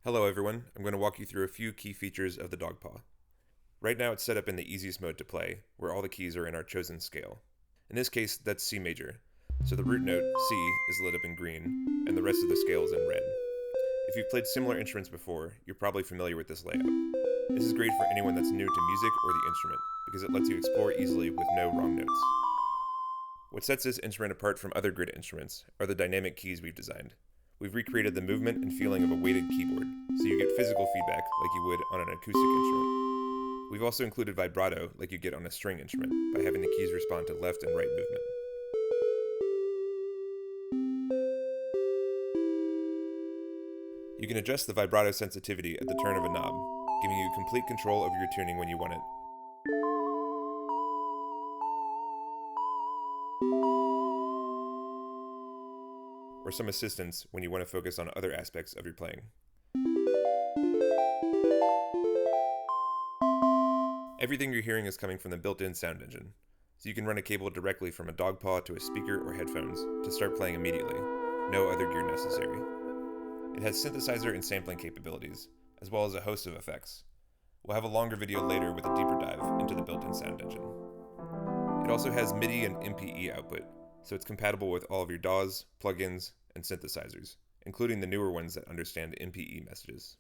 Hello everyone, I'm going to walk you through a few key features of the dog paw. Right now it's set up in the easiest mode to play, where all the keys are in our chosen scale. In this case, that's C major, so the root note, C, is lit up in green, and the rest of the scale is in red. If you've played similar instruments before, you're probably familiar with this layout. This is great for anyone that's new to music or the instrument, because it lets you explore easily with no wrong notes. What sets this instrument apart from other grid instruments are the dynamic keys we've designed. We've recreated the movement and feeling of a weighted keyboard, so you get physical feedback like you would on an acoustic instrument. We've also included vibrato like you get on a string instrument by having the keys respond to left and right movement. You can adjust the vibrato sensitivity at the turn of a knob, giving you complete control over your tuning when you want it. Or some assistance when you want to focus on other aspects of your playing. Everything you're hearing is coming from the built-in sound engine, so you can run a cable directly from a dog paw to a speaker or headphones to start playing immediately. No other gear necessary. It has synthesizer and sampling capabilities, as well as a host of effects. We'll have a longer video later with a deeper dive into the built-in sound engine. It also has MIDI and MPE output, so it's compatible with all of your DAWs, plugins, and synthesizers, including the newer ones that understand MPE messages.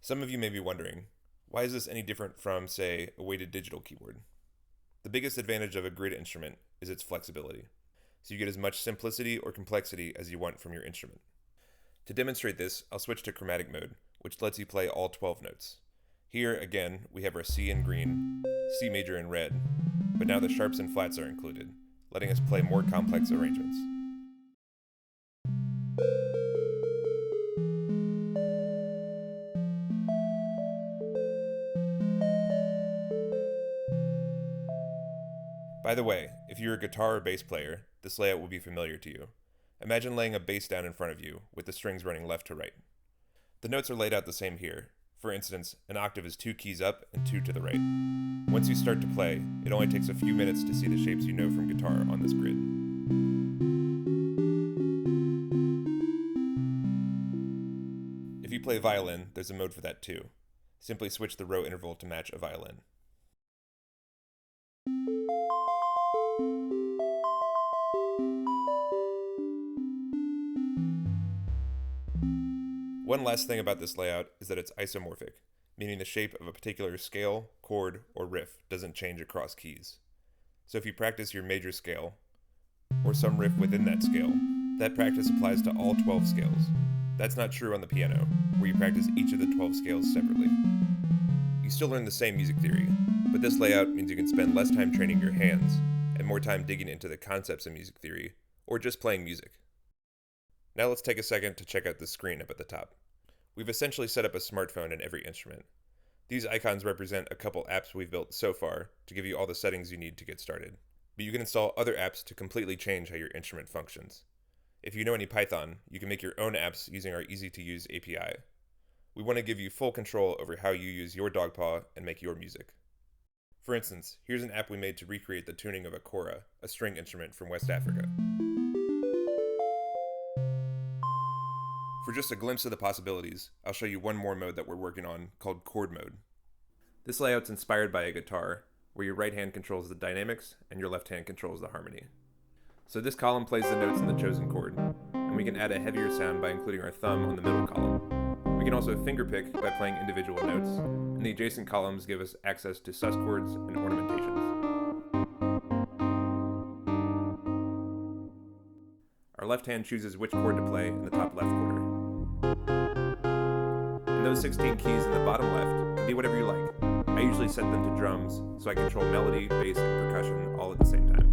Some of you may be wondering, why is this any different from, say, a weighted digital keyboard? The biggest advantage of a grid instrument is its flexibility, so you get as much simplicity or complexity as you want from your instrument. To demonstrate this, I'll switch to chromatic mode, which lets you play all 12 notes. Here, again, we have our C in green, C major in red, but now the sharps and flats are included, letting us play more complex arrangements. By the way, if you're a guitar or bass player, this layout will be familiar to you. Imagine laying a bass down in front of you, with the strings running left to right. The notes are laid out the same here. For instance, an octave is 2 keys up and 2 to the right. Once you start to play, it only takes a few minutes to see the shapes you know from guitar on this grid. If you play violin, there's a mode for that too. Simply switch the row interval to match a violin. One last thing about this layout is that it's isomorphic, meaning the shape of a particular scale, chord, or riff doesn't change across keys. So if you practice your major scale, or some riff within that scale, that practice applies to all 12 scales. That's not true on the piano, where you practice each of the 12 scales separately. You still learn the same music theory, but this layout means you can spend less time training your hands, and more time digging into the concepts of music theory, or just playing music. Now let's take a second to check out the screen up at the top. We've essentially set up a smartphone in every instrument. These icons represent a couple apps we've built so far to give you all the settings you need to get started. But you can install other apps to completely change how your instrument functions. If you know any Python, you can make your own apps using our easy-to-use API. We want to give you full control over how you use your dog paw and make your music. For instance, here's an app we made to recreate the tuning of a kora, a string instrument from West Africa. For just a glimpse of the possibilities, I'll show you one more mode that we're working on called chord mode. This layout's inspired by a guitar, where your right hand controls the dynamics and your left hand controls the harmony. So this column plays the notes in the chosen chord, and we can add a heavier sound by including our thumb on the middle column. We can also fingerpick by playing individual notes, and the adjacent columns give us access to sus chords and ornamentations. Our left hand chooses which chord to play in the top left quarter. And those 16 keys in the bottom left can be whatever you like. I usually set them to drums, so I control melody, bass, and percussion all at the same time.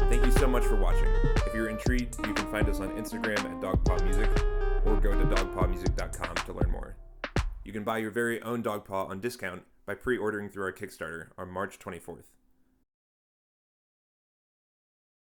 Thank you so much for watching. If you're intrigued, you can find us on Instagram at dogpawmusic, or go to dogpawmusic.com to learn more. You can buy your very own dog paw on discount by pre-ordering through our Kickstarter on March 24th.